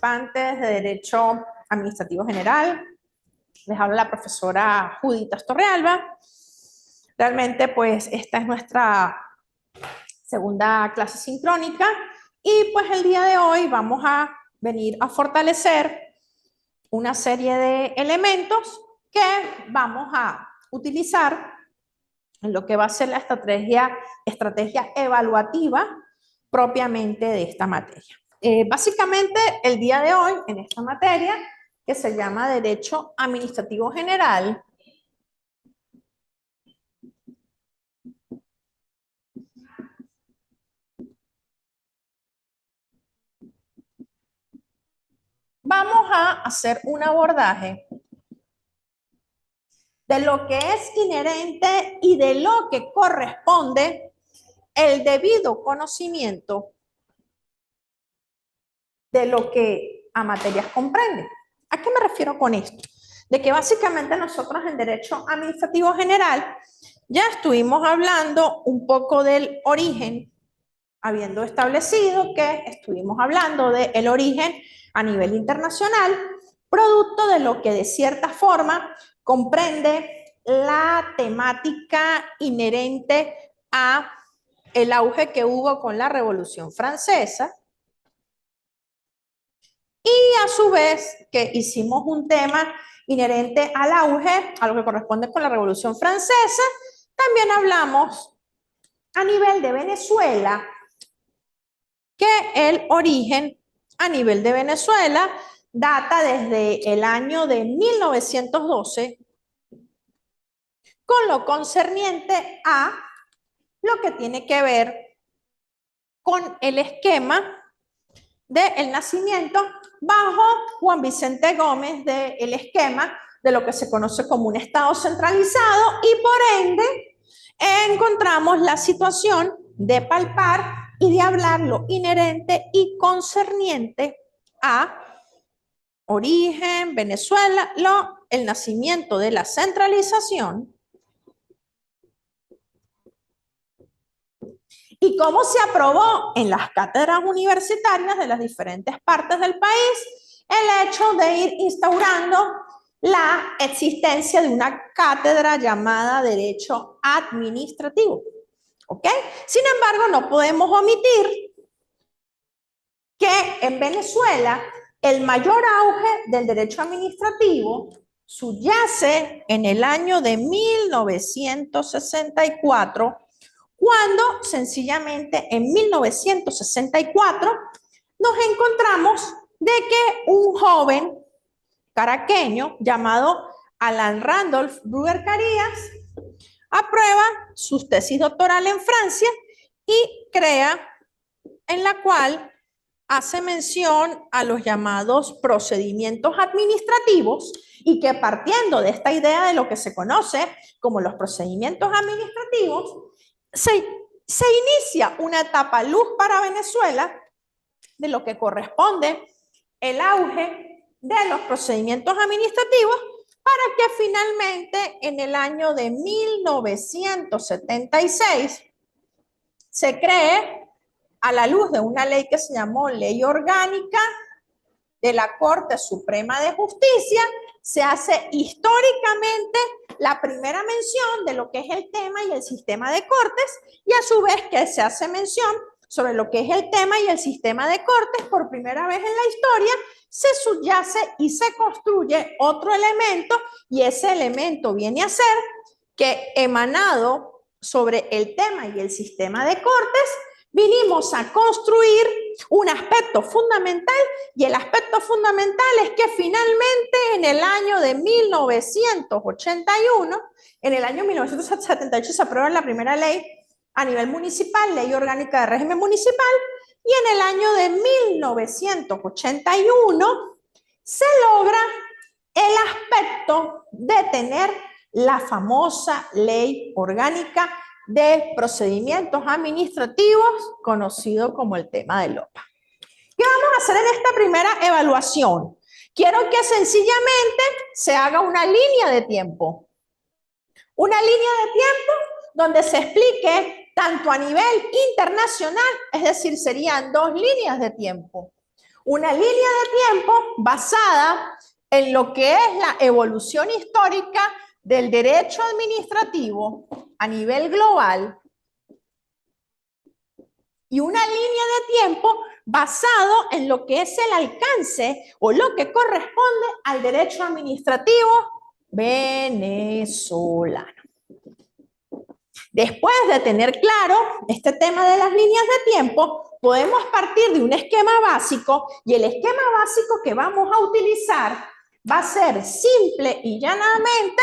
participantes de Derecho Administrativo General. Les habla la profesora Judith Astorrealba. Realmente, pues, esta es nuestra segunda clase sincrónica y, pues, el día de hoy vamos a venir a fortalecer una serie de elementos que vamos a utilizar en lo que va a ser la estrategia evaluativa propiamente de esta materia. Básicamente, el día de hoy, en esta materia, que se llama Derecho Administrativo General, vamos a hacer un abordaje de lo que es inherente y de lo que corresponde el debido conocimiento de lo que a materias comprende. ¿A qué me refiero con esto? De que básicamente nosotros en Derecho Administrativo General ya estuvimos hablando un poco del origen, habiendo establecido que estuvimos hablando del origen a nivel internacional, producto de lo que de cierta forma comprende la temática inherente a el auge que hubo con la Revolución Francesa, y a su vez que hicimos un tema inherente al auge, a lo que corresponde con la Revolución Francesa. También hablamos a nivel de Venezuela, que el origen a nivel de Venezuela data desde el año de 1912, con lo concerniente a lo que tiene que ver con el esquema del nacimiento bajo Juan Vicente Gómez, del esquema de lo que se conoce como un Estado centralizado, y por ende encontramos la situación de palpar y de hablar lo inherente y concerniente a origen, Venezuela, el nacimiento de la centralización y cómo se aprobó en las cátedras universitarias de las diferentes partes del país el hecho de ir instaurando la existencia de una cátedra llamada Derecho Administrativo. ¿Ok? Sin embargo, no podemos omitir que en Venezuela el mayor auge del derecho administrativo subyace en el año de 1964, cuando sencillamente en 1964 nos encontramos de que un joven caraqueño llamado Alan Randolph Brewer Carías aprueba su tesis doctoral en Francia y crea, en la cual hace mención a los llamados procedimientos administrativos, y que partiendo de esta idea de lo que se conoce como los procedimientos administrativos, se inicia una etapa luz para Venezuela de lo que corresponde el auge de los procedimientos administrativos, para que finalmente en el año de 1976 se cree, a la luz de una ley que se llamó Ley Orgánica de la Corte Suprema de Justicia, se hace históricamente la primera mención de lo que es el tema y el sistema de cortes, y a su vez que se hace mención sobre lo que es el tema y el sistema de cortes, por primera vez en la historia se subyace y se construye otro elemento, y ese elemento viene a ser que, emanado sobre el tema y el sistema de cortes, vinimos a construir un aspecto fundamental, y el aspecto fundamental es que finalmente en el año de 1981, en el año 1978 se aprueba la primera ley a nivel municipal, Ley Orgánica de Régimen Municipal, y en el año de 1981 se logra el aspecto de tener la famosa Ley Orgánica de Procedimientos Administrativos, conocido como el tema de LOPA. ¿Qué vamos a hacer en esta primera evaluación? Quiero que sencillamente se haga una línea de tiempo. Una línea de tiempo donde se explique tanto a nivel internacional, es decir, serían dos líneas de tiempo. Una línea de tiempo basada en lo que es la evolución histórica del derecho administrativo a nivel global y una línea de tiempo basado en lo que es el alcance o lo que corresponde al derecho administrativo venezolano. Después de tener claro este tema de las líneas de tiempo, podemos partir de un esquema básico y el esquema básico que vamos a utilizar va a ser simple y llanamente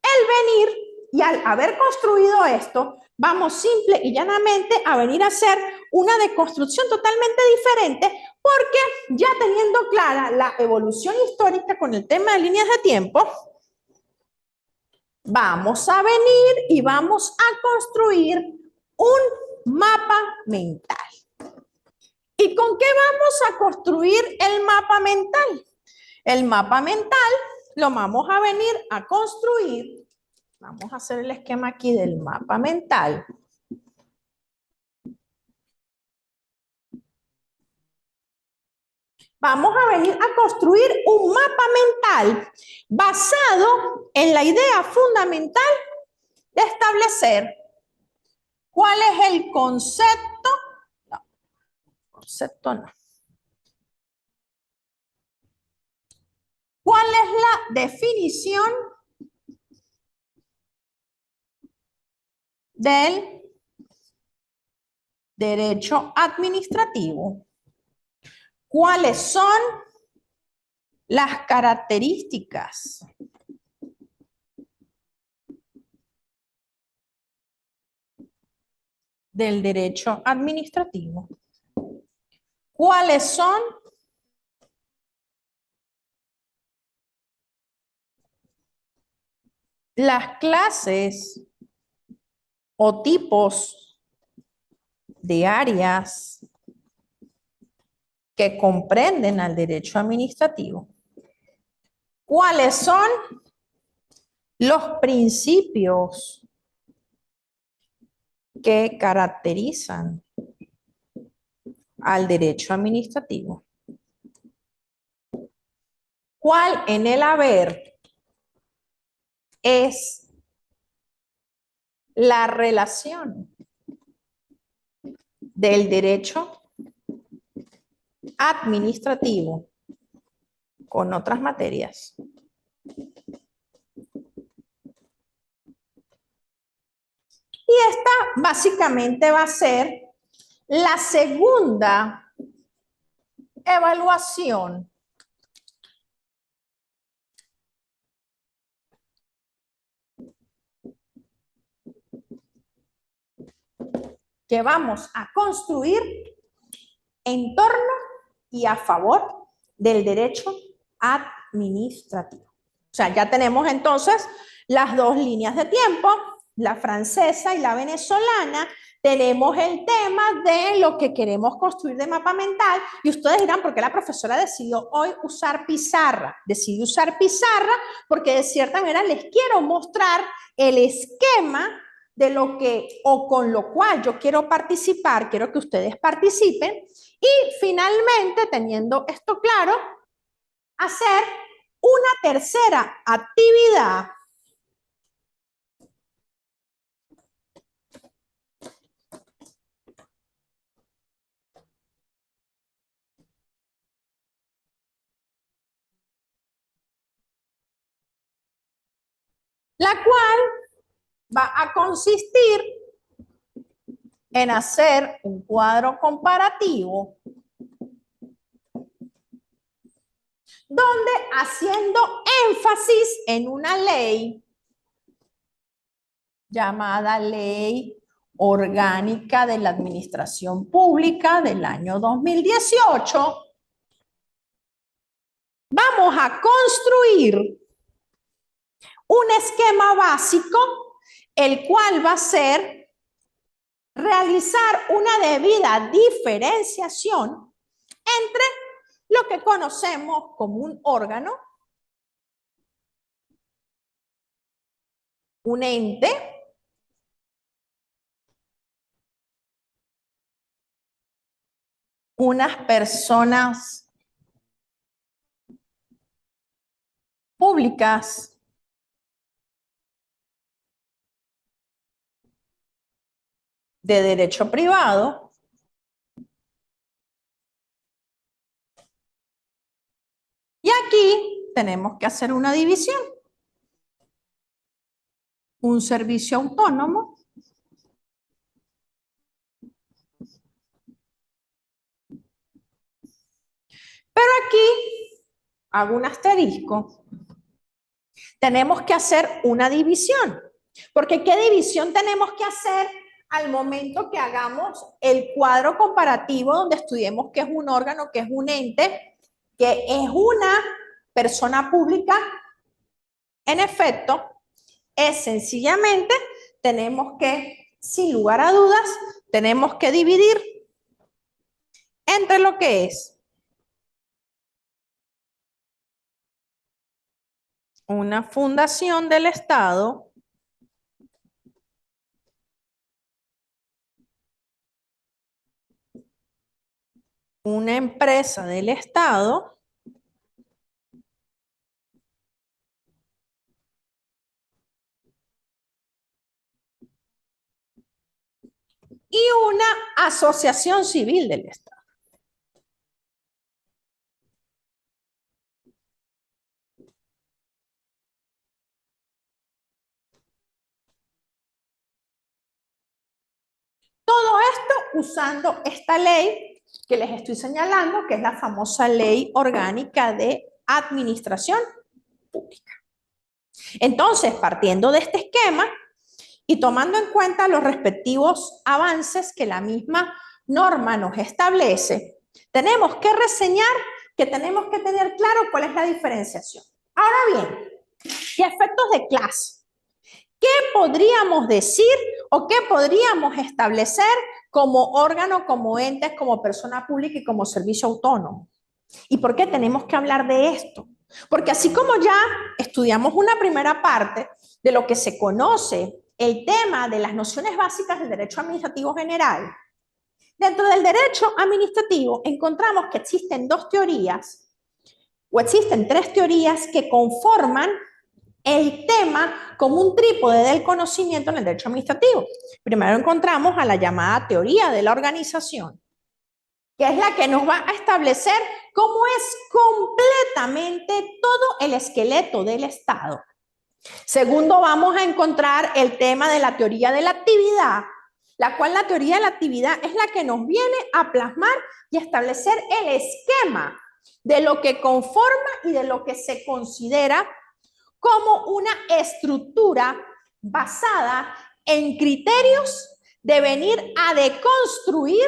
el venir y al haber construido esto, vamos simple y llanamente a venir a hacer una deconstrucción totalmente diferente porque ya teniendo clara la evolución histórica con el tema de líneas de tiempo, vamos a venir y vamos a construir un mapa mental. ¿Y con qué vamos a construir el mapa mental? El mapa mental lo vamos a venir a construir. Vamos a hacer el esquema aquí del mapa mental. Vamos a venir a construir un mapa mental basado en la idea fundamental de establecer cuál es el concepto. No, concepto no. ¿Cuál es la definición del derecho administrativo? ¿Cuáles son las características del derecho administrativo? ¿Cuáles son las clases o tipos de áreas que comprenden al derecho administrativo? ¿Cuáles son los principios que caracterizan al derecho administrativo? ¿Cuál en el haber es la relación del derecho administrativo con otras materias? Y esta básicamente va a ser la segunda evaluación que vamos a construir en torno y a favor del derecho administrativo. O sea, ya tenemos entonces las dos líneas de tiempo, la francesa y la venezolana. Tenemos el tema de lo que queremos construir de mapa mental y ustedes dirán, ¿por qué la profesora decidió hoy usar pizarra? Decidió usar pizarra porque de cierta manera les quiero mostrar el esquema de lo que o con lo cual yo quiero participar, quiero que ustedes participen y finalmente, teniendo esto claro, hacer una tercera actividad la cual va a consistir en hacer un cuadro comparativo donde haciendo énfasis en una ley llamada Ley Orgánica de la Administración Pública del año 2018, vamos a construir un esquema básico, el cual va a ser realizar una debida diferenciación entre lo que conocemos como un órgano, un ente, unas personas públicas de derecho privado y aquí tenemos que hacer una división. Un servicio autónomo pero aquí hago un asterisco. Tenemos que hacer una división. Porque ¿qué división tenemos que hacer al momento que hagamos el cuadro comparativo donde estudiemos qué es un órgano, qué es un ente, que es una persona pública? En efecto, es sencillamente, tenemos que, sin lugar a dudas, tenemos que dividir entre lo que es una fundación del Estado, una empresa del Estado y una asociación civil del Estado. Todo esto usando esta ley que les estoy señalando, que es la famosa Ley Orgánica de Administración Pública. Entonces, partiendo de este esquema y tomando en cuenta los respectivos avances que la misma norma nos establece, tenemos que reseñar que tenemos que tener claro cuál es la diferenciación. Ahora bien, ¿qué efectos de clase? ¿Qué podríamos decir o qué podríamos establecer como órgano, como entes, como persona pública y como servicio autónomo? ¿Y por qué tenemos que hablar de esto? Porque así como ya estudiamos una primera parte de lo que se conoce el tema de las nociones básicas del derecho administrativo general, dentro del derecho administrativo encontramos que existen dos teorías o existen tres teorías que conforman el tema como un trípode del conocimiento en el derecho administrativo. Primero encontramos a la llamada teoría de la organización, que es la que nos va a establecer cómo es completamente todo el esqueleto del Estado. Segundo, vamos a encontrar el tema de la teoría de la actividad, la cual la teoría de la actividad es la que nos viene a plasmar y establecer el esquema de lo que conforma y de lo que se considera como una estructura basada en criterios de venir a deconstruir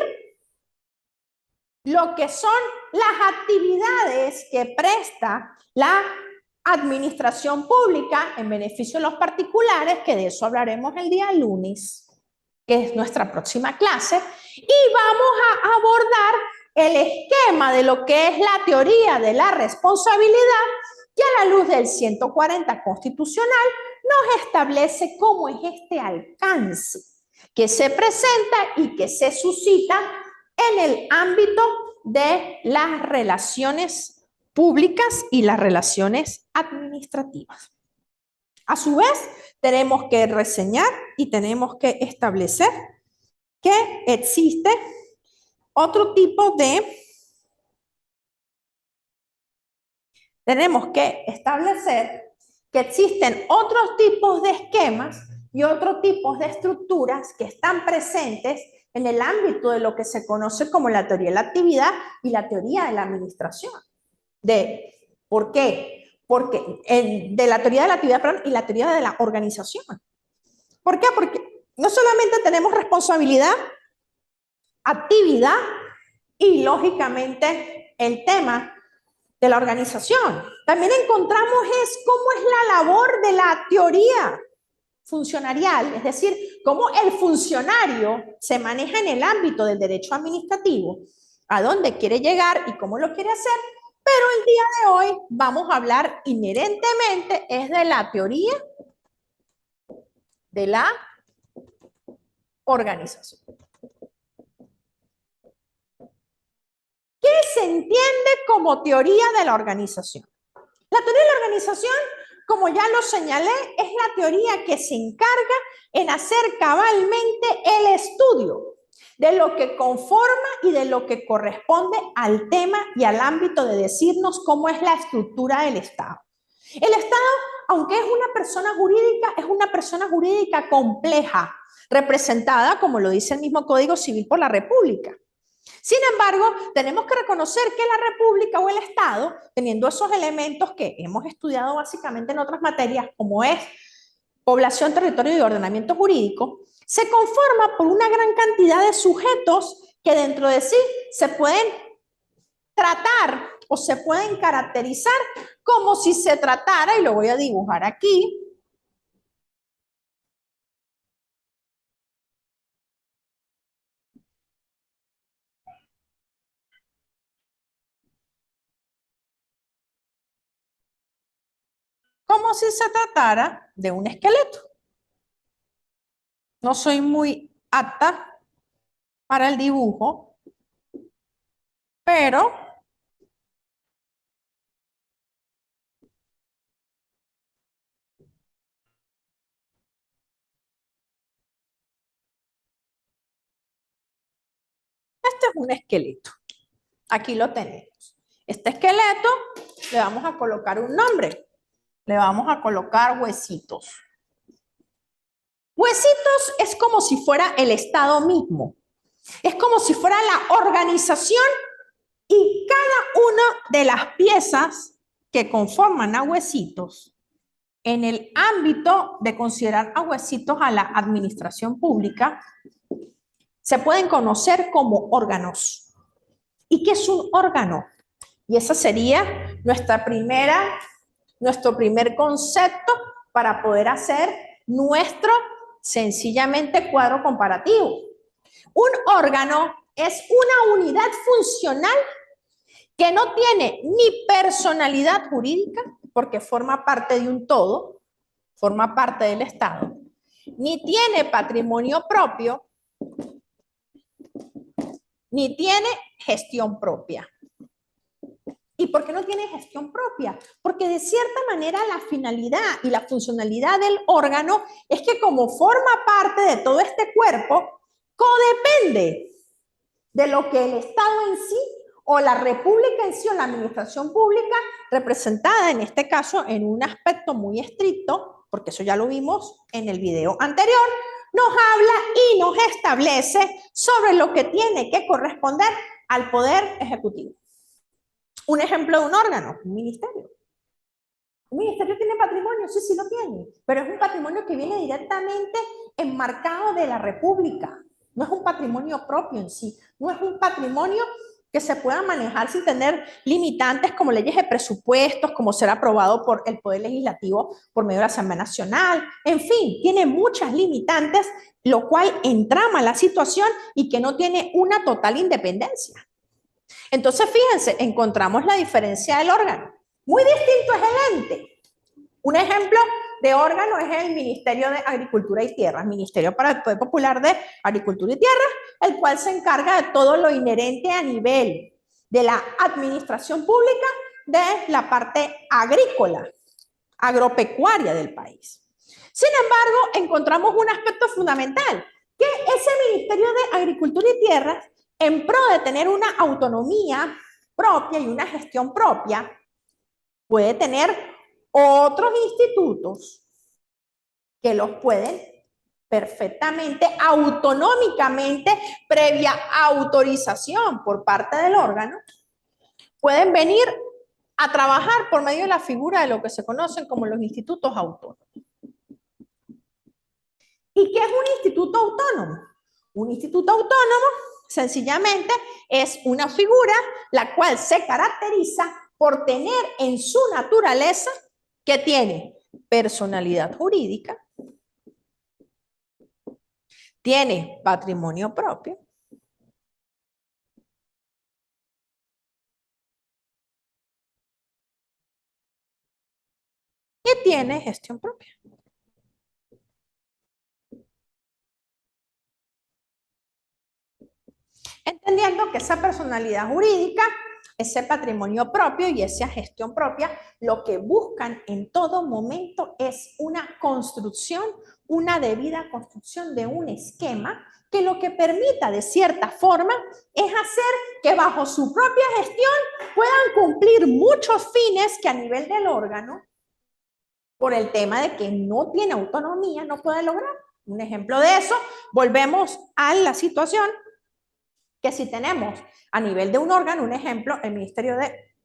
lo que son las actividades que presta la administración pública en beneficio de los particulares, que de eso hablaremos el día lunes, que es nuestra próxima clase, y vamos a abordar el esquema de lo que es la teoría de la responsabilidad, que a la luz del 140 constitucional nos establece cómo es este alcance que se presenta y que se suscita en el ámbito de las relaciones públicas y las relaciones administrativas. A su vez, tenemos que reseñar y tenemos que establecer que existe otro tipo de... Tenemos que establecer que existen otros tipos de esquemas y otros tipos de estructuras que están presentes en el ámbito de lo que se conoce como la teoría de la actividad y la teoría de la administración. ¿Por qué? Porque de la teoría de la actividad, perdón, y la teoría de la organización. ¿Por qué? Porque no solamente tenemos responsabilidad, actividad y lógicamente el tema de la organización. También encontramos cómo es la labor de la teoría funcionarial, es decir, cómo el funcionario se maneja en el ámbito del derecho administrativo, a dónde quiere llegar y cómo lo quiere hacer, pero el día de hoy vamos a hablar inherentemente es de la teoría de la organización. ¿Qué se entiende como teoría de la organización? La teoría de la organización, como ya lo señalé, es la teoría que se encarga en hacer cabalmente el estudio de lo que conforma y de lo que corresponde al tema y al ámbito de decirnos cómo es la estructura del Estado. El Estado, aunque es una persona jurídica compleja, representada, como lo dice el mismo Código Civil, por la República. Sin embargo, tenemos que reconocer que la República o el Estado, teniendo esos elementos que hemos estudiado básicamente en otras materias, como es población, territorio y ordenamiento jurídico, se conforma por una gran cantidad de sujetos que dentro de sí se pueden tratar o se pueden caracterizar como si se tratara, y lo voy a dibujar aquí, como si se tratara de un esqueleto. No soy muy apta para el dibujo, pero este es un esqueleto. Aquí lo tenemos. Este esqueleto le vamos a colocar un nombre. Le vamos a colocar huesitos. Huesitos es como si fuera el Estado mismo. Es como si fuera la organización y cada una de las piezas que conforman a Huesitos, en el ámbito de considerar a Huesitos a la administración pública, se pueden conocer como órganos. ¿Y qué es un órgano? Y ese sería nuestro primer concepto para poder hacer nuestro sencillamente cuadro comparativo. Un órgano es una unidad funcional que no tiene ni personalidad jurídica, porque forma parte de un todo, forma parte del Estado, ni tiene patrimonio propio, ni tiene gestión propia. ¿Y por qué no tiene gestión propia? Porque de cierta manera la finalidad y la funcionalidad del órgano es que como forma parte de todo este cuerpo, codepende de lo que el Estado en sí o la República en sí o la administración pública, representada en este caso en un aspecto muy estricto, porque eso ya lo vimos en el video anterior, nos habla y nos establece sobre lo que tiene que corresponder al Poder Ejecutivo. Un ejemplo de un órgano, un ministerio. ¿Un ministerio tiene patrimonio? Sí, sí lo tiene, pero es un patrimonio que viene directamente enmarcado de la República. No es un patrimonio propio en sí, no es un patrimonio que se pueda manejar sin tener limitantes como leyes de presupuestos, como ser aprobado por el Poder Legislativo por medio de la Asamblea Nacional. En fin, tiene muchas limitantes, lo cual entrama la situación y que no tiene una total independencia. Entonces, fíjense, encontramos la diferencia del órgano. Muy distinto es el ente. Un ejemplo de órgano es el Ministerio de Agricultura y Tierras, Ministerio para el Poder Popular de Agricultura y Tierras, el cual se encarga de todo lo inherente a nivel de la administración pública de la parte agrícola, agropecuaria del país. Sin embargo, encontramos un aspecto fundamental, que ese Ministerio de Agricultura y Tierras, en pro de tener una autonomía propia y una gestión propia, puede tener otros institutos que los pueden perfectamente, autonómicamente, previa autorización por parte del órgano, pueden venir a trabajar por medio de la figura de lo que se conocen como los institutos autónomos. ¿Y qué es un instituto autónomo? Un instituto autónomo, sencillamente, es una figura la cual se caracteriza por tener en su naturaleza que tiene personalidad jurídica, tiene patrimonio propio y tiene gestión propia. Entendiendo que esa personalidad jurídica ese patrimonio propio y esa gestión propia, lo que buscan en todo momento es una construcción, una debida construcción de un esquema que lo que permita de cierta forma es hacer que bajo su propia gestión puedan cumplir muchos fines que a nivel del órgano, por el tema de que no tiene autonomía, no puede lograr. Un ejemplo de eso, volvemos a la situación que si tenemos a nivel de un órgano, un ejemplo, el Ministerio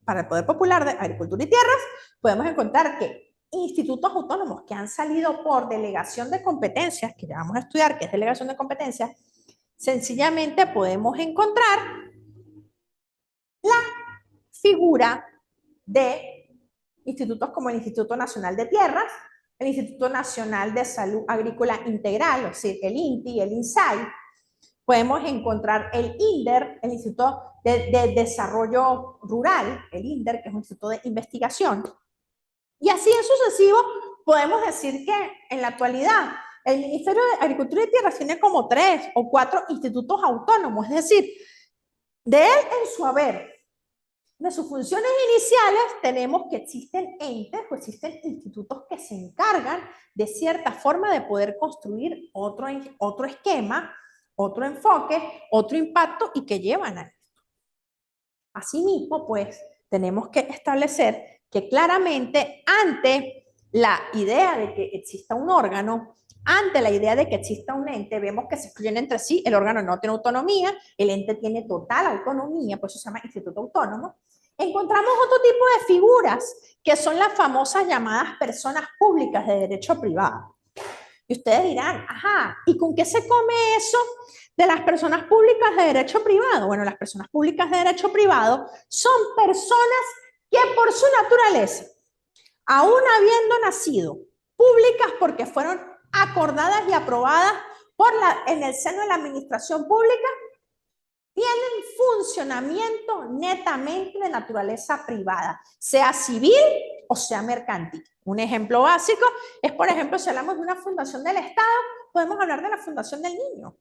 para el Poder Popular de Agricultura y Tierras, podemos encontrar que institutos autónomos que han salido por delegación de competencias, que ya vamos a estudiar qué es delegación de competencias, sencillamente podemos encontrar la figura de institutos como el Instituto Nacional de Tierras, el Instituto Nacional de Salud Agrícola Integral, es decir, el INTI, el INSAI. Podemos encontrar el INDER, el Instituto de Desarrollo Rural, el INDER, que es un instituto de investigación. Y así en sucesivo, podemos decir que en la actualidad el Ministerio de Agricultura y Tierras tiene como 3 o 4 institutos autónomos, es decir, de él en su haber, de sus funciones iniciales, tenemos que existen entes o existen institutos que se encargan de cierta forma de poder construir otro esquema, otro enfoque, otro impacto y que llevan a esto. Asimismo, pues, tenemos que establecer que claramente ante la idea de que exista un órgano, ante la idea de que exista un ente, vemos que se excluyen entre sí, el órgano no tiene autonomía, el ente tiene total autonomía, por eso se llama instituto autónomo. Encontramos otro tipo de figuras, que son las famosas llamadas personas públicas de derecho privado. Y ustedes dirán, ajá, ¿y con qué se come eso de las personas públicas de derecho privado? Bueno, las personas públicas de derecho privado son personas que por su naturaleza, aún habiendo nacido, públicas porque fueron acordadas y aprobadas en el seno de la administración pública, tienen funcionamiento netamente de naturaleza privada, sea civil o sea mercantil. Un ejemplo básico es, por ejemplo, si hablamos de una fundación del Estado, podemos hablar de la Fundación del Niño.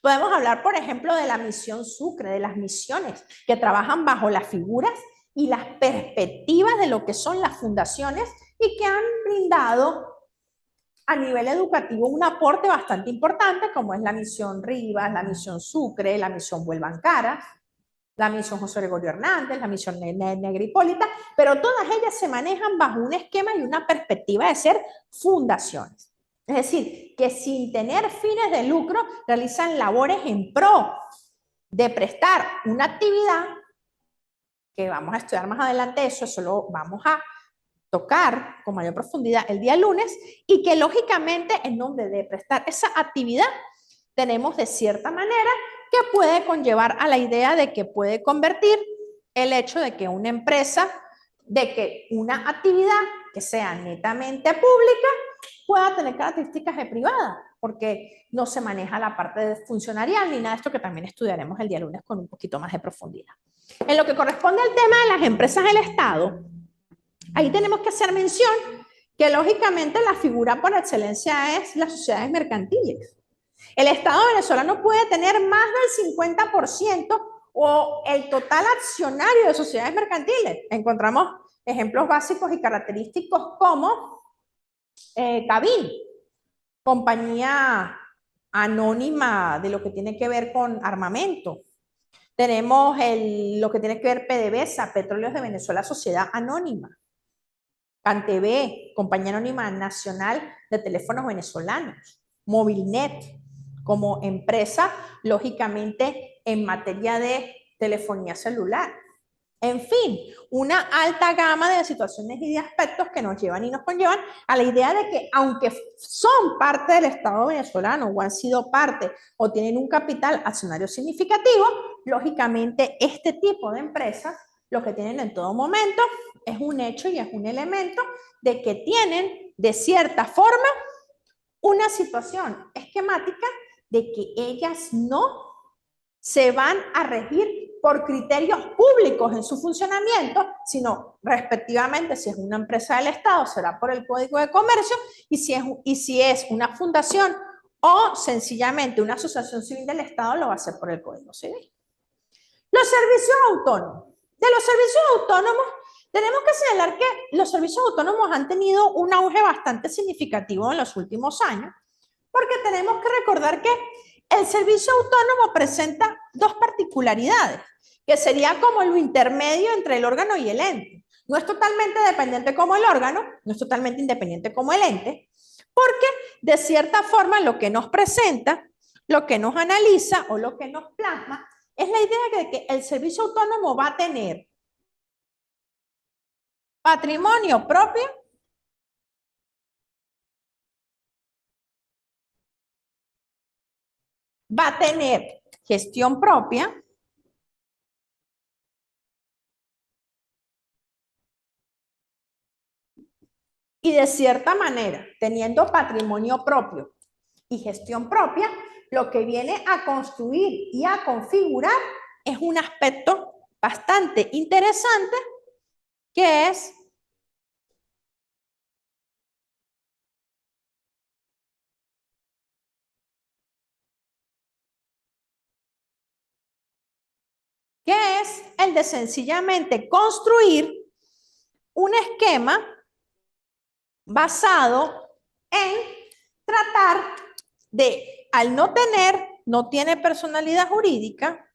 Podemos hablar, por ejemplo, de la Misión Sucre, de las misiones que trabajan bajo las figuras y las perspectivas de lo que son las fundaciones y que han brindado a nivel educativo un aporte bastante importante, como es la Misión Rivas, la Misión Sucre, la Misión Vuelvan Caras, la Misión José Gregorio Hernández, la Misión Negra Hipólita, pero todas ellas se manejan bajo un esquema y una perspectiva de ser fundaciones. Es decir, que sin tener fines de lucro realizan labores en pro de prestar una actividad, que vamos a estudiar más adelante eso lo vamos a tocar con mayor profundidad el día lunes, y que lógicamente en nombre de prestar esa actividad tenemos de cierta manera que puede conllevar a la idea de que puede convertir el hecho de que una empresa, de que una actividad que sea netamente pública pueda tener características de privada, porque no se maneja la parte funcionarial ni nada de esto, que también estudiaremos el día lunes con un poquito más de profundidad. En lo que corresponde al tema de las empresas del Estado, ahí tenemos que hacer mención que lógicamente la figura por excelencia es las sociedades mercantiles. El Estado venezolano puede tener más del 50% o el total accionario de sociedades mercantiles. Encontramos ejemplos básicos y característicos como Cabin, compañía anónima de lo que tiene que ver con armamento. Tenemos lo que tiene que ver PDVSA, Petróleos de Venezuela, Sociedad Anónima. CanTV, Compañía Anónima Nacional de Teléfonos Venezolanos. Movilnet, como empresa, lógicamente, en materia de telefonía celular. En fin, una alta gama de situaciones y de aspectos que nos llevan y nos conllevan a la idea de que, aunque son parte del Estado venezolano o han sido parte o tienen un capital accionario significativo, lógicamente este tipo de empresas lo que tienen en todo momento es un hecho y es un elemento de que tienen, de cierta forma, una situación esquemática de que ellas no se van a regir por criterios públicos en su funcionamiento, sino respectivamente si es una empresa del Estado será por el Código de Comercio, y si es una fundación o sencillamente una asociación civil del Estado lo va a hacer por el Código Civil. Los servicios autónomos. De los servicios autónomos, tenemos que señalar que los servicios autónomos han tenido un auge bastante significativo en los últimos años, porque tenemos que recordar que el servicio autónomo presenta dos particularidades, que sería como lo intermedio entre el órgano y el ente. No es totalmente dependiente como el órgano, no es totalmente independiente como el ente, porque de cierta forma lo que nos presenta, lo que nos analiza o lo que nos plasma es la idea de que el servicio autónomo va a tener patrimonio propio, va a tener gestión propia y de cierta manera, teniendo patrimonio propio y gestión propia, lo que viene a construir y a configurar es un aspecto bastante interesante que es el de sencillamente construir un esquema basado en tratar de, al no tener, no tiene personalidad jurídica,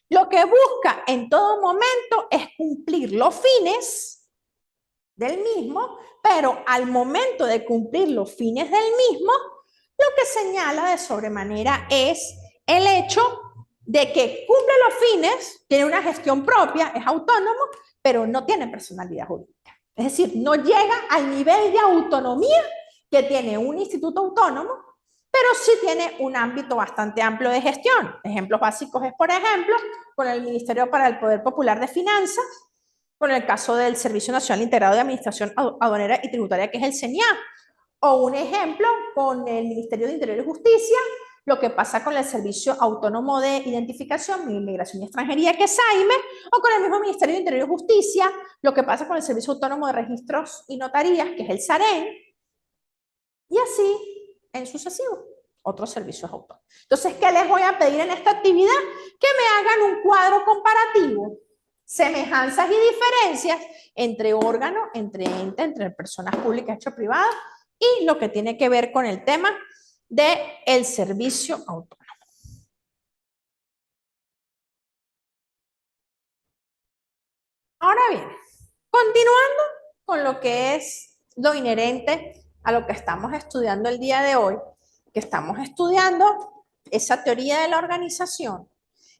lo que busca en todo momento es cumplir los fines del mismo, pero al momento de cumplir los fines del mismo, lo que señala de sobremanera es el hecho de que cumple los fines, tiene una gestión propia, es autónomo, pero no tiene personalidad jurídica. Es decir, no llega al nivel de autonomía que tiene un instituto autónomo, pero sí tiene un ámbito bastante amplio de gestión. Ejemplos básicos es, por ejemplo, con el Ministerio para el Poder Popular de Finanzas, con el caso del Servicio Nacional Integrado de Administración Aduanera y Tributaria, que es el CENIAT, o un ejemplo con el Ministerio de Interior y Justicia, lo que pasa con el Servicio Autónomo de Identificación, Inmigración y Extranjería, que es SAIME, o con el mismo Ministerio de Interior y Justicia, lo que pasa con el Servicio Autónomo de Registros y Notarías, que es el SAREN, y así en sucesivo, otros servicios autónomos. Entonces, ¿qué les voy a pedir en esta actividad? Que me hagan un cuadro comparativo, semejanzas y diferencias entre órganos, entre entes, entre personas públicas y privadas, y lo que tiene que ver con el tema del servicio autónomo. Ahora bien, continuando con lo que es lo inherente a lo que estamos estudiando el día de hoy, que estamos estudiando esa teoría de la organización,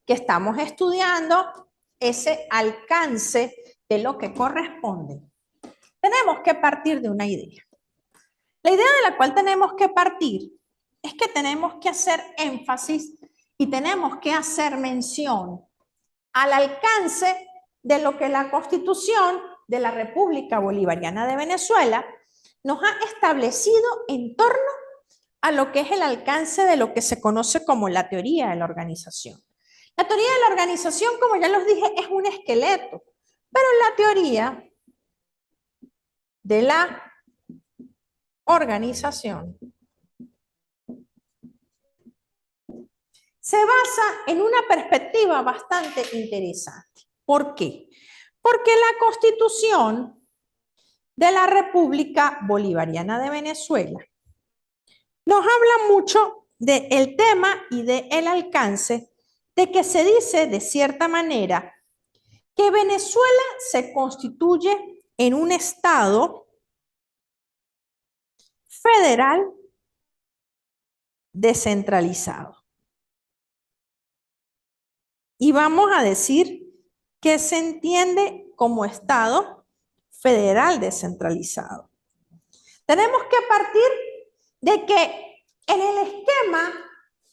que estamos estudiando ese alcance de lo que corresponde, tenemos que partir de una idea. La idea de la cual tenemos que partir es que tenemos que hacer énfasis y tenemos que hacer mención al alcance de lo que la Constitución de la República Bolivariana de Venezuela nos ha establecido en torno a lo que es el alcance de lo que se conoce como la teoría de la organización. La teoría de la organización, como ya los dije, es un esqueleto, pero la teoría de la organización se basa en una perspectiva bastante interesante. ¿Por qué? Porque la Constitución de la República Bolivariana de Venezuela nos habla mucho del tema y del alcance de que se dice de cierta manera que Venezuela se constituye en un estado federal descentralizado. Y vamos a decir que se entiende como estado federal descentralizado. Tenemos que partir de que en el esquema,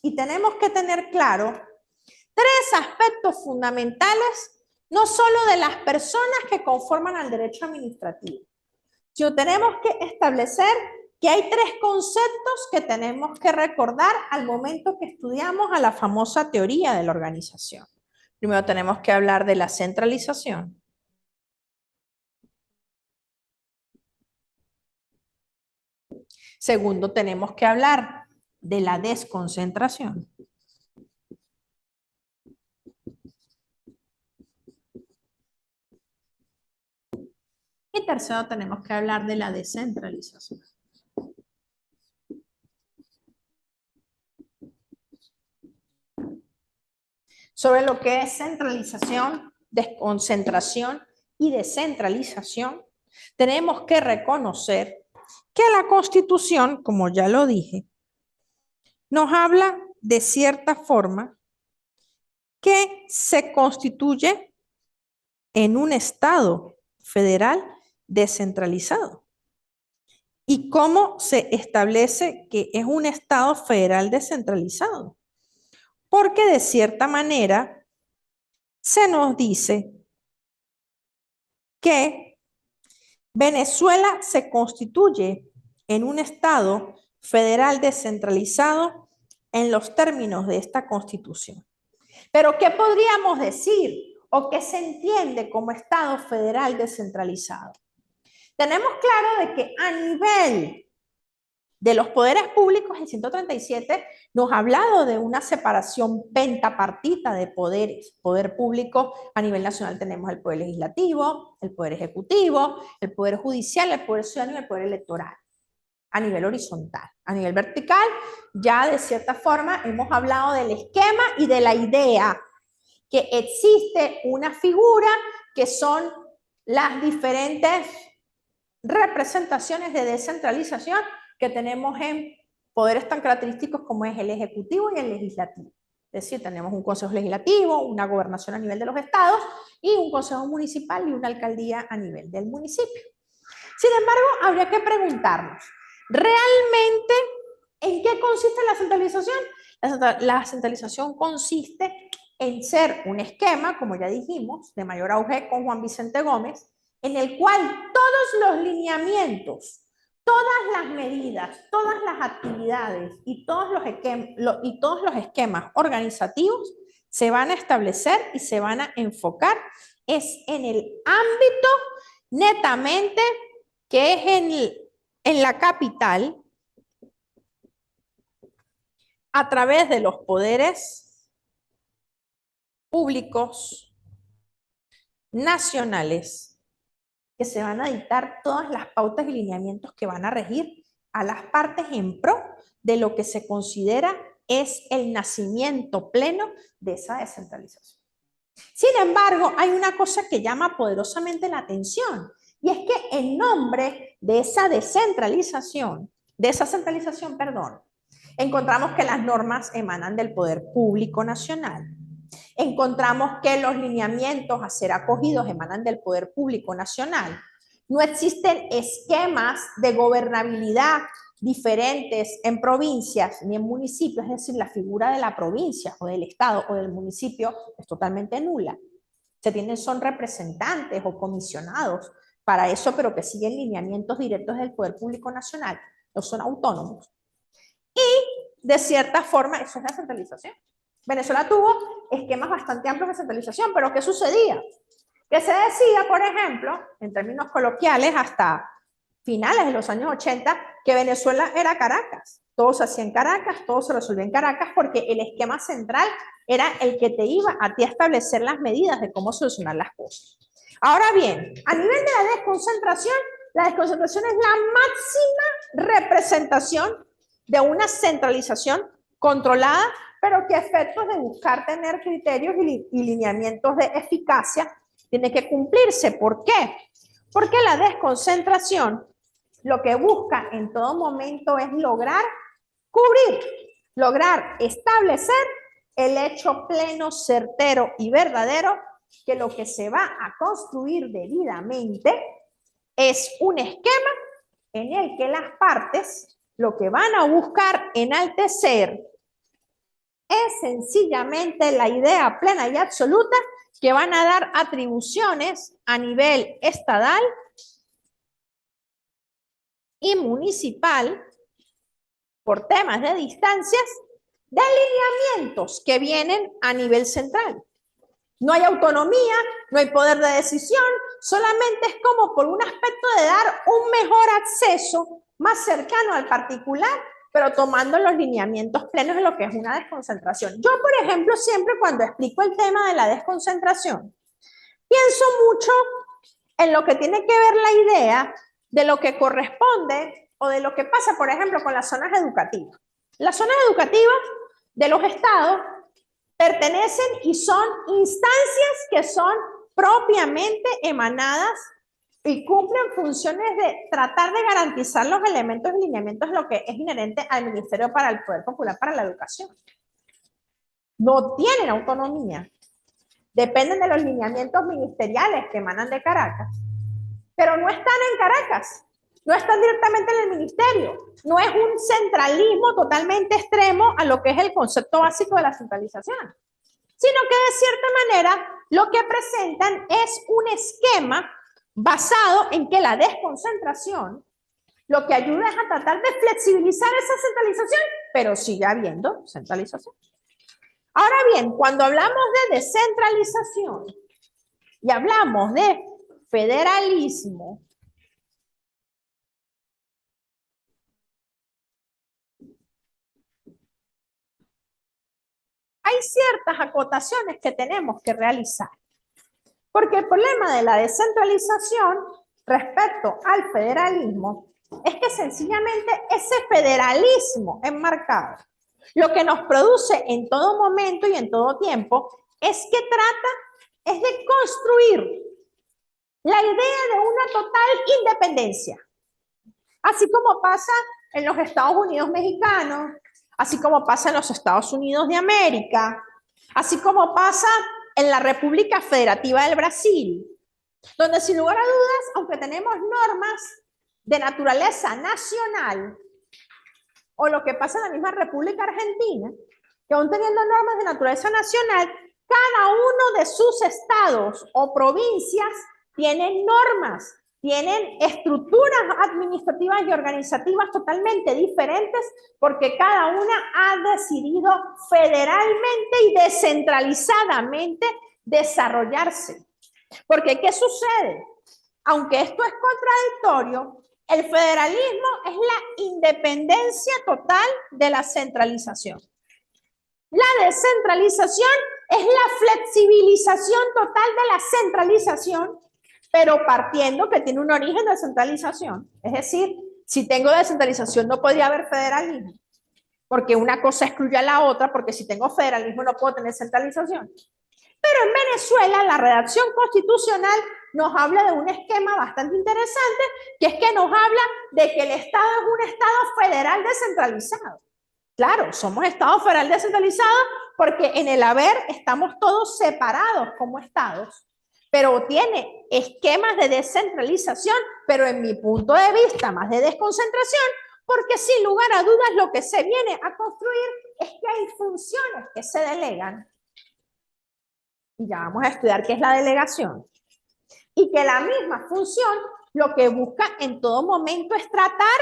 y tenemos que tener claro, tres aspectos fundamentales, no solo de las personas que conforman al derecho administrativo, sino tenemos que establecer que hay tres conceptos que tenemos que recordar al momento que estudiamos a la famosa teoría de la organización. Primero tenemos que hablar de la centralización. Segundo, tenemos que hablar de la desconcentración. Y tercero, tenemos que hablar de la descentralización. Sobre lo que es centralización, desconcentración y descentralización, tenemos que reconocer que la Constitución, como ya lo dije, nos habla de cierta forma que se constituye en un Estado federal descentralizado. ¿Y cómo se establece que es un Estado federal descentralizado? Porque de cierta manera se nos dice que Venezuela se constituye en un Estado federal descentralizado en los términos de esta Constitución. Pero ¿qué podríamos decir o qué se entiende como Estado federal descentralizado? Tenemos claro de que a nivel de los poderes públicos, el 137 nos ha hablado de una separación pentapartita de poderes. Poder público a nivel nacional tenemos el poder legislativo, el poder ejecutivo, el poder judicial, el poder ciudadano y el poder electoral. A nivel horizontal. A nivel vertical, ya de cierta forma hemos hablado del esquema y de la idea que existe una figura que son las diferentes representaciones de descentralización que tenemos en poderes tan característicos como es el ejecutivo y el legislativo. Es decir, tenemos un consejo legislativo, una gobernación a nivel de los estados y un consejo municipal y una alcaldía a nivel del municipio. Sin embargo, habría que preguntarnos, ¿realmente en qué consiste la centralización? La centralización consiste en ser un esquema, como ya dijimos, de mayor auge con Juan Vicente Gómez, en el cual todos los lineamientos, todas las medidas, todas las actividades y todos los esquemas organizativos se van a establecer y se van a enfocar es en el ámbito netamente que es en la capital a través de los poderes públicos nacionales que se van a dictar todas las pautas y lineamientos que van a regir a las partes en pro de lo que se considera es el nacimiento pleno de esa descentralización. Sin embargo, hay una cosa que llama poderosamente la atención, y es que en nombre de esa centralización, encontramos que las normas emanan del poder público nacional. Encontramos que los lineamientos a ser acogidos emanan del poder público nacional. No existen esquemas de gobernabilidad diferentes en provincias ni en municipios, es decir, la figura de la provincia o del estado o del municipio es totalmente nula. Se tienen son representantes o comisionados para eso, pero que siguen lineamientos directos del poder público nacional, no son autónomos. Y de cierta forma eso es la centralización. Venezuela tuvo esquemas bastante amplios de centralización, pero ¿qué sucedía? Que se decía, por ejemplo, en términos coloquiales, hasta finales de los años 80, que Venezuela era Caracas. Todo se hacía en Caracas, todo se resolvía en Caracas, porque el esquema central era el que te iba a ti a establecer las medidas de cómo solucionar las cosas. Ahora bien, a nivel de la desconcentración es la máxima representación de una centralización controlada, pero que a efectos de buscar tener criterios y lineamientos de eficacia tiene que cumplirse. ¿Por qué? Porque la desconcentración lo que busca en todo momento es lograr cubrir, lograr establecer el hecho pleno, certero y verdadero que lo que se va a construir debidamente es un esquema en el que las partes lo que van a buscar enaltecer es sencillamente la idea plena y absoluta que van a dar atribuciones a nivel estatal y municipal por temas de distancias de alineamientos que vienen a nivel central. No hay autonomía, no hay poder de decisión, solamente es como por un aspecto de dar un mejor acceso más cercano al particular, pero tomando los lineamientos plenos de lo que es una desconcentración. Yo, por ejemplo, siempre cuando explico el tema de la desconcentración, pienso mucho en lo que tiene que ver la idea de lo que corresponde o de lo que pasa, por ejemplo, con las zonas educativas. Las zonas educativas de los estados pertenecen y son instancias que son propiamente emanadas y cumplen funciones de tratar de garantizar los elementos y lineamientos de lo que es inherente al Ministerio para el Poder Popular para la Educación. No tienen autonomía, dependen de los lineamientos ministeriales que emanan de Caracas, pero no están en Caracas, no están directamente en el ministerio, no es un centralismo totalmente extremo a lo que es el concepto básico de la centralización, sino que de cierta manera lo que presentan es un esquema basado en que la desconcentración lo que ayuda es a tratar de flexibilizar esa centralización, pero sigue habiendo centralización. Ahora bien, cuando hablamos de descentralización y hablamos de federalismo, hay ciertas acotaciones que tenemos que realizar. Porque el problema de la descentralización respecto al federalismo es que sencillamente ese federalismo enmarcado lo que nos produce en todo momento y en todo tiempo es que trata de construir la idea de una total independencia. Así como pasa en los Estados Unidos mexicanos, así como pasa en los Estados Unidos de América, así como pasa en la República Federativa del Brasil, donde sin lugar a dudas, aunque tenemos normas de naturaleza nacional, o lo que pasa en la misma República Argentina, que aún teniendo normas de naturaleza nacional, cada uno de sus estados o provincias tienen normas, tienen estructuras administrativas y organizativas totalmente diferentes porque cada una ha decidido federalmente y descentralizadamente desarrollarse. Porque, ¿qué sucede? Aunque esto es contradictorio, el federalismo es la independencia total de la centralización. La descentralización es la flexibilización total de la centralización, pero partiendo que tiene un origen de centralización. Es decir, si tengo descentralización no podría haber federalismo, porque una cosa excluye a la otra, porque si tengo federalismo no puedo tener centralización. Pero en Venezuela la redacción constitucional nos habla de un esquema bastante interesante, que es que nos habla de que el Estado es un Estado federal descentralizado. Claro, somos Estado federal descentralizado porque en el haber estamos todos separados como estados, pero tiene esquemas de descentralización, pero en mi punto de vista más de desconcentración, porque sin lugar a dudas lo que se viene a construir es que hay funciones que se delegan. Y ya vamos a estudiar qué es la delegación. Y que la misma función lo que busca en todo momento es tratar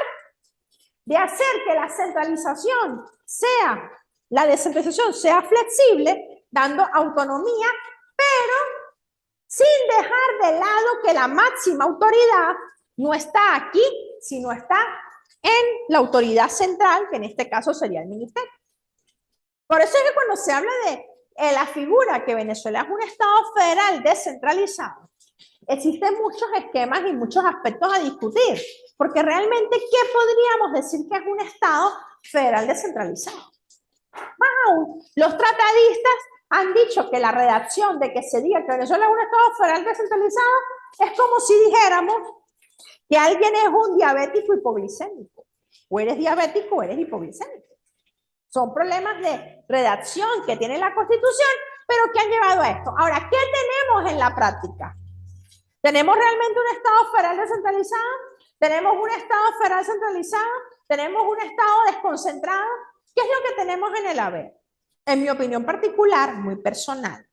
de hacer que la centralización sea, la descentralización sea flexible, dando autonomía, pero sin dejar de lado que la máxima autoridad no está aquí, sino está en la autoridad central, que en este caso sería el ministerio. Por eso es que cuando se habla de la figura que Venezuela es un Estado federal descentralizado, existen muchos esquemas y muchos aspectos a discutir, porque realmente, ¿qué podríamos decir que es un Estado federal descentralizado? Más aún, los tratadistas han dicho que la redacción de que se diga que Venezuela es un Estado federal descentralizado es como si dijéramos que alguien es un diabético hipoglicémico. O eres diabético o eres hipoglicémico. Son problemas de redacción que tiene la Constitución, pero que han llevado a esto. Ahora, ¿qué tenemos en la práctica? ¿Tenemos realmente un Estado federal descentralizado? ¿Tenemos un Estado federal centralizado? ¿Tenemos un Estado desconcentrado? ¿Qué es lo que tenemos en el haber? En mi opinión particular, muy personal,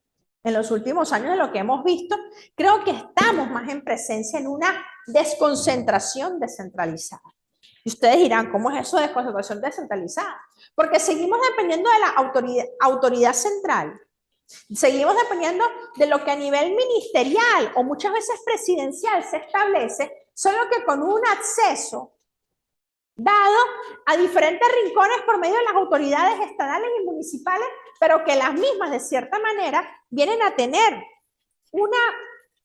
en los últimos años de lo que hemos visto, creo que estamos más en presencia en una desconcentración descentralizada. Y ustedes dirán, ¿cómo es eso de desconcentración descentralizada? Porque seguimos dependiendo de la autoridad central, Seguimos dependiendo de lo que a nivel ministerial o muchas veces presidencial se establece, solo que con un acceso dado a diferentes rincones por medio de las autoridades estadales y municipales, pero que las mismas de cierta manera vienen a tener una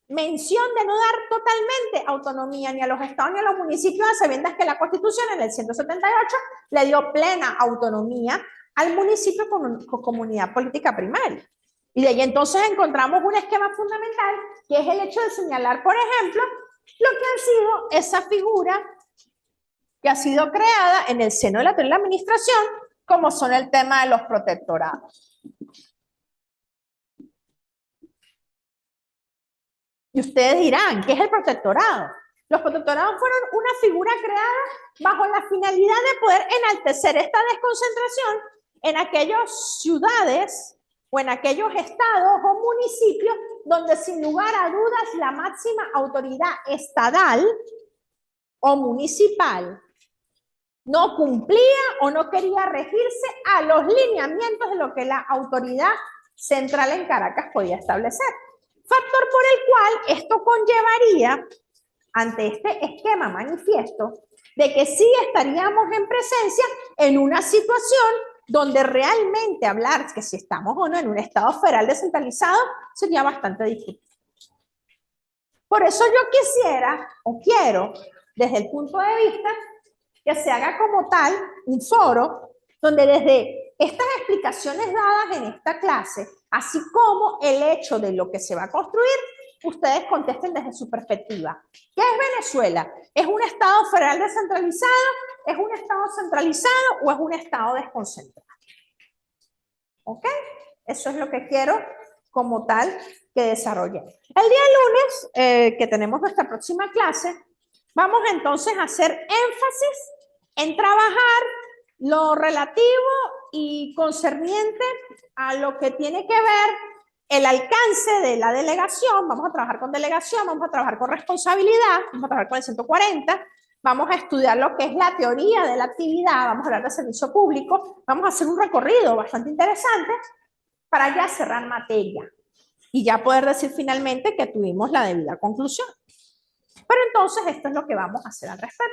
mención de no dar totalmente autonomía ni a los estados ni a los municipios, a sabiendas que la Constitución en el 178 le dio plena autonomía al municipio con comunidad política primaria. Y de ahí entonces encontramos un esquema fundamental, que es el hecho de señalar, por ejemplo, lo que ha sido esa figura que ha sido creada en el seno de la administración, como son el tema de los protectorados. Y ustedes dirán, ¿qué es el protectorado? Los protectorados fueron una figura creada bajo la finalidad de poder enaltecer esta desconcentración en aquellas ciudades o en aquellos estados o municipios donde sin lugar a dudas la máxima autoridad estatal o municipal no cumplía o no quería regirse a los lineamientos de lo que la autoridad central en Caracas podía establecer. Factor por el cual esto conllevaría, ante este esquema manifiesto, de que sí estaríamos en presencia en una situación donde realmente hablar que si estamos o no en un Estado federal descentralizado sería bastante difícil. Por eso yo quisiera, o quiero, desde el punto de vista, que se haga como tal un foro donde desde estas explicaciones dadas en esta clase, así como el hecho de lo que se va a construir, ustedes contesten desde su perspectiva. ¿Qué es Venezuela? ¿Es un Estado federal descentralizado? ¿Es un Estado centralizado o es un Estado desconcentrado? ¿Ok? Eso es lo que quiero como tal que desarrollen. El día lunes, que tenemos nuestra próxima clase, vamos entonces a hacer énfasis en trabajar lo relativo y concerniente a lo que tiene que ver el alcance de la delegación. Vamos a trabajar con delegación, vamos a trabajar con responsabilidad, vamos a trabajar con el 140, vamos a estudiar lo que es la teoría de la actividad, vamos a hablar de servicio público, vamos a hacer un recorrido bastante interesante para ya cerrar materia y ya poder decir finalmente que tuvimos la debida conclusión. Pero entonces esto es lo que vamos a hacer al respecto.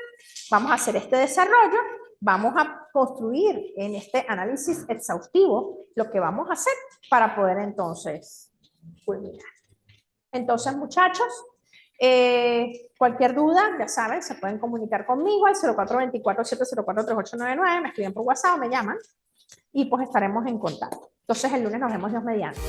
Vamos a hacer este desarrollo, vamos a construir en este análisis exhaustivo lo que vamos a hacer para poder entonces culminar. Entonces, muchachos, cualquier duda, ya saben, se pueden comunicar conmigo al 0424-704-3899, me escriben por WhatsApp o me llaman y pues estaremos en contacto. Entonces, el lunes nos vemos, Dios mediante.